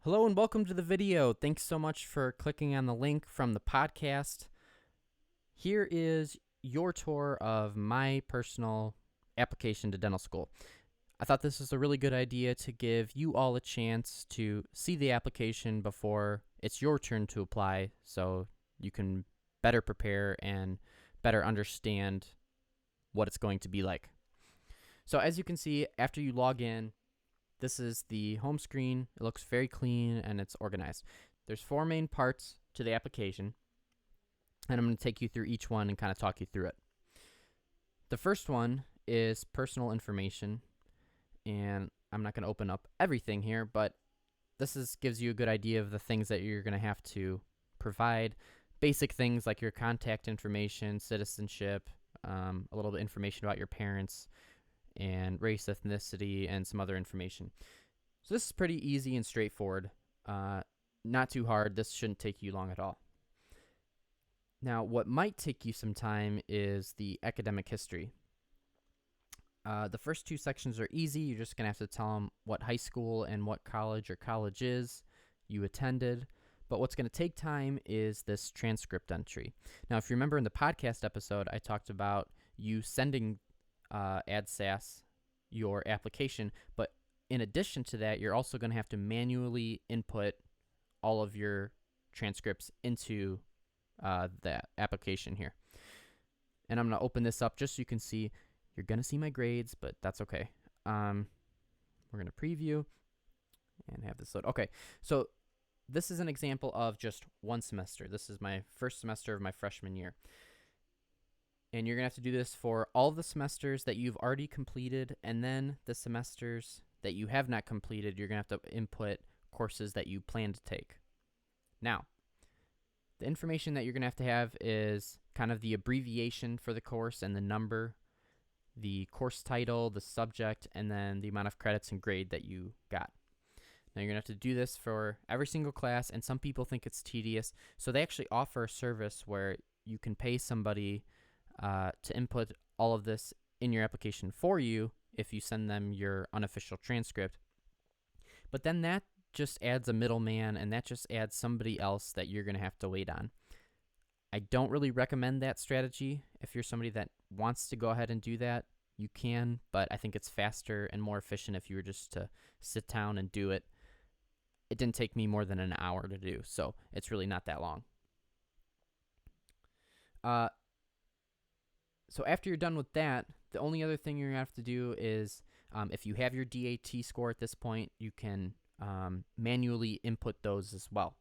Hello and welcome to the video. Thanks so much for clicking on the link from the podcast. Here is your tour of my personal application to dental school. I thought this was a really good idea to give you all a chance to see the application before it's your turn to apply so you can better prepare and better understand what it's going to be like. So as you can see, after you log in, this is the home screen. It looks very clean and it's organized. There's 4 main parts to the application, and I'm going to take you through each one and kind of talk you through it. The first one is personal information, and I'm not going to open up everything here, but this gives you a good idea of the things that you're going to have to provide. Basic things like your contact information, citizenship, a little bit of information about your parents, and race, ethnicity, and some other information. So this is pretty easy and straightforward. Not too hard. This shouldn't take you long at all. Now, what might take you some time is the academic history. The first 2 sections are easy. You're just going to have to tell them what high school and what college or colleges you attended. But what's going to take time is this transcript entry. Now, if you remember in the podcast episode, I talked about you sending AADSAS your application, but in addition to that, you're also going to have to manually input all of your transcripts into that application here. And I'm going to open this up just so you can see. You're going to see my grades, but that's okay. We're going to preview and have this load. Okay, so this is an example of just one semester. This is my first semester of my freshman year. And you're going to have to do this for all the semesters that you've already completed, and then the semesters that you have not completed, you're going to have to input courses that you plan to take. Now, the information that you're going to have is kind of the abbreviation for the course and the number, the course title, the subject, and then the amount of credits and grade that you got. Now, you're going to have to do this for every single class, and some people think it's tedious, so they actually offer a service where you can pay somebody to input all of this in your application for you if you send them your unofficial transcript. But then that just adds a middleman, and that just adds somebody else that you're going to have to wait on. I don't really recommend that strategy. If you're somebody that wants to go ahead and do that, you can, but I think it's faster and more efficient if you were just to sit down and do it. It didn't take me more than an hour to do, so it's really not that long. So after you're done with that, the only other thing you're going to have to do is, if you have your DAT score at this point, you can manually input those as well.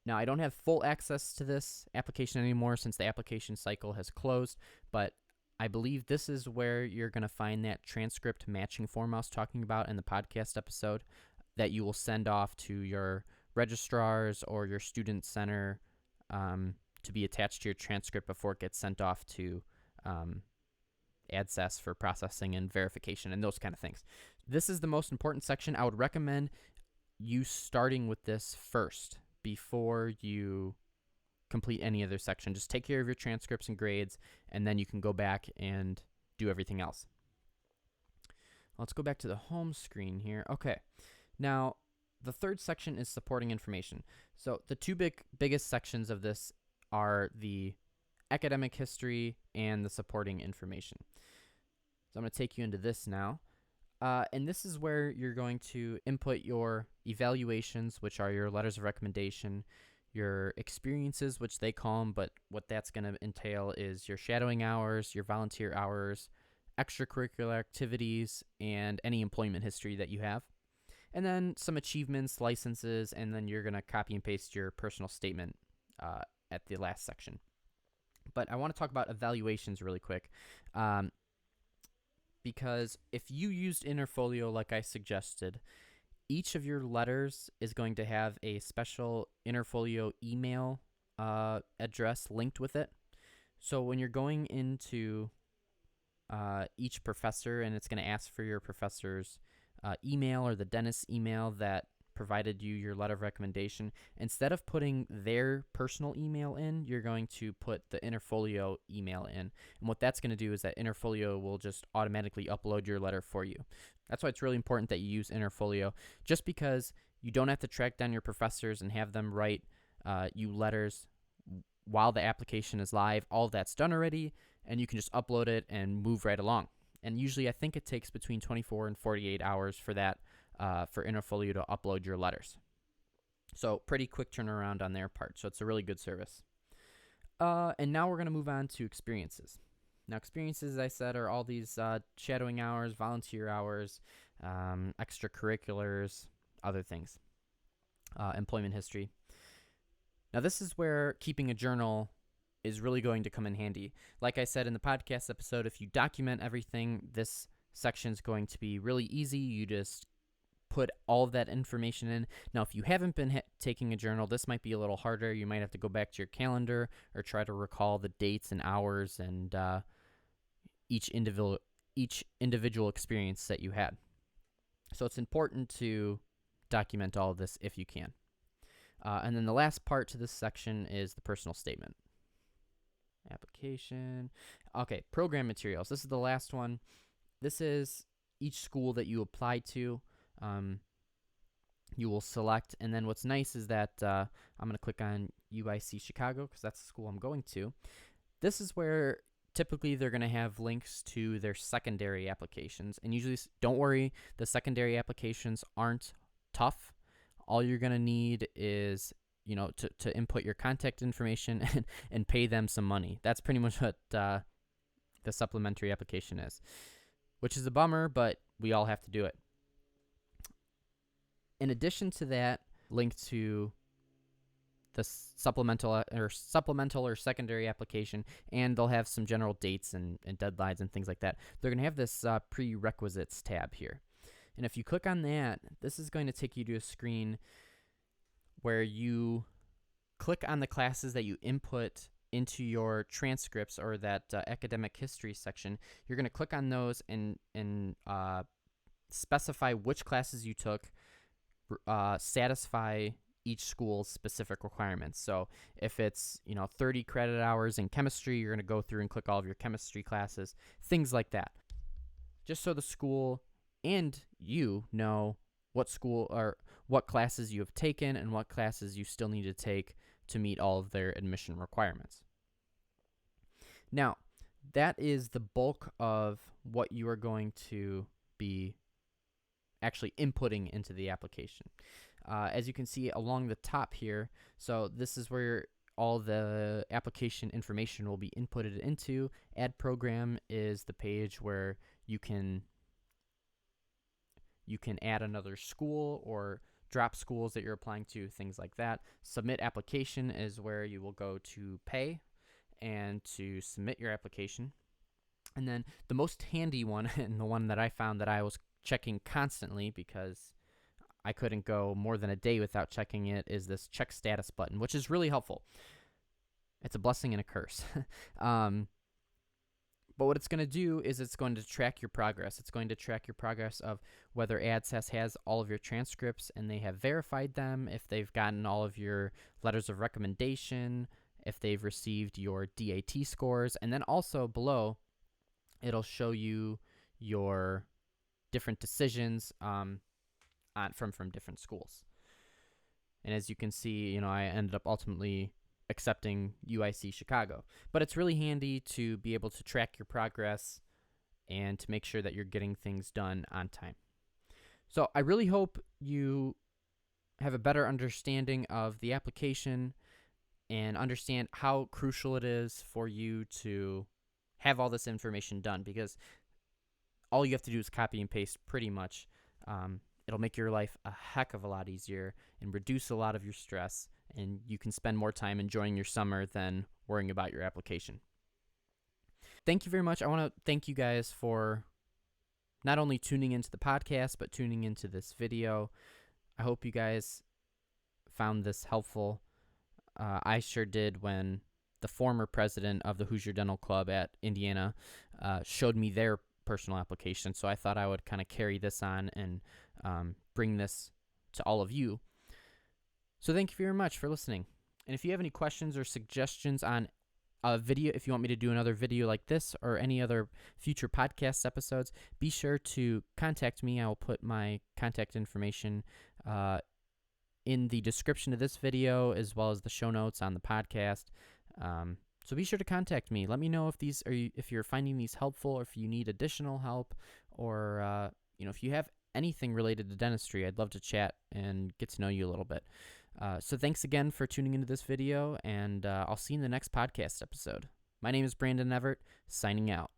Now, I don't have full access to this application anymore since the application cycle has closed, but I believe this is where you're going to find that transcript matching form I was talking about in the podcast episode that you will send off to your registrars or your student center to be attached to your transcript before it gets sent off to AADSAS for processing and verification and those kind of things. This is the most important section. I would recommend you starting with this first before you complete any other section. Just take care of your transcripts and grades, and then you can go back and do everything else. Let's go back to the home screen here. Okay. Now, the third section is supporting information. So the 2 biggest sections of this are the academic history and the supporting information. So I'm going to take you into this now. And this is where you're going to input your evaluations, which are your letters of recommendation, your experiences, which they call them, but what that's going to entail is your shadowing hours, your volunteer hours, extracurricular activities, and any employment history that you have. And then some achievements, licenses, and then you're going to copy and paste your personal statement at the last section. But I want to talk about evaluations really quick, because if you used Interfolio like I suggested, each of your letters is going to have a special Interfolio email address linked with it. So when you're going into each professor, and it's going to ask for your professor's email or the dentist's email that provided you your letter of recommendation, instead of putting their personal email in, you're going to put the Interfolio email in. And what that's going to do is that Interfolio will just automatically upload your letter for you. That's why it's really important that you use Interfolio, just because You don't have to track down your professors and have them write you letters while the application is live. All of that's done already, and you can just upload it and move right along. And usually I think it takes between 24 and 48 hours for that, for Interfolio to upload your letters. So pretty quick turnaround on their part. So it's a really good service. And now we're going to move on to experiences. Now, experiences, as I said, are all these shadowing hours, volunteer hours, extracurriculars, other things, employment history. Now, this is where keeping a journal is really going to come in handy. Like I said in the podcast episode, if you document everything, this section is going to be really easy. You just put all of that information in. Now, if you haven't been taking a journal, this might be a little harder. You might have to go back to your calendar or try to recall the dates and hours and each individual experience that you had. So it's important to document all of this if you can. And then the last part to this section is the personal statement. Application. Okay, program materials. This is the last one. This is each school that you apply to. You will select, and then what's nice is that I'm going to click on UIC Chicago because that's the school I'm going to. This is where typically they're going to have links to their secondary applications, and usually, don't worry, the secondary applications aren't tough. All you're going to need is, to input your contact information and pay them some money. That's pretty much what the supplementary application is, which is a bummer, but we all have to do it. In addition to that, link to the supplemental or secondary application, and they'll have some general dates and deadlines and things like that. They're going to have this prerequisites tab here. And if you click on that, this is going to take you to a screen where you click on the classes that you input into your transcripts or that academic history section. You're going to click on those and specify which classes you took, satisfy each school's specific requirements. So if it's 30 credit hours in chemistry, you're going to go through and click all of your chemistry classes, things like that, just so the school and you know what school or what classes you have taken and what classes you still need to take to meet all of their admission requirements. Now, that is the bulk of what you are going to be actually inputting into the application. As you can see along the top here, so this is where all the application information will be inputted into. Add program is the page where you can add another school or drop schools that you're applying to, things like that. Submit application is where you will go to pay and to submit your application. And then the most handy one, and the one that I found that I was checking constantly because I couldn't go more than a day without checking it, is this check status button, which is really helpful. It's a blessing and a curse. But what it's going to do is it's going to track your progress. It's going to track your progress of whether AADSAS has all of your transcripts and they have verified them, if they've gotten all of your letters of recommendation, if they've received your DAT scores, and then also below, it'll show you your different decisions from different schools. And as you can see, I ended up ultimately accepting UIC Chicago. But it's really handy to be able to track your progress and to make sure that you're getting things done on time. So I really hope you have a better understanding of the application and understand how crucial it is for you to have all this information done, because all you have to do is copy and paste pretty much. It'll make your life a heck of a lot easier and reduce a lot of your stress, and you can spend more time enjoying your summer than worrying about your application. Thank you very much. I want to thank you guys for not only tuning into the podcast, but tuning into this video. I hope you guys found this helpful. I sure did when the former president of the Hoosier Dental Club at Indiana showed me their personal application. So I thought I would kind of carry this on and bring this to all of you. So thank you very much for listening. And if you have any questions or suggestions on a video, if you want me to do another video like this or any other future podcast episodes, be sure to contact me. I will put my contact information in the description of this video as well as the show notes on the podcast. So be sure to contact me. Let me know if you're finding these helpful, or if you need additional help, or if you have anything related to dentistry. I'd love to chat and get to know you a little bit. So thanks again for tuning into this video, and I'll see you in the next podcast episode. My name is Brandon Evert, signing out.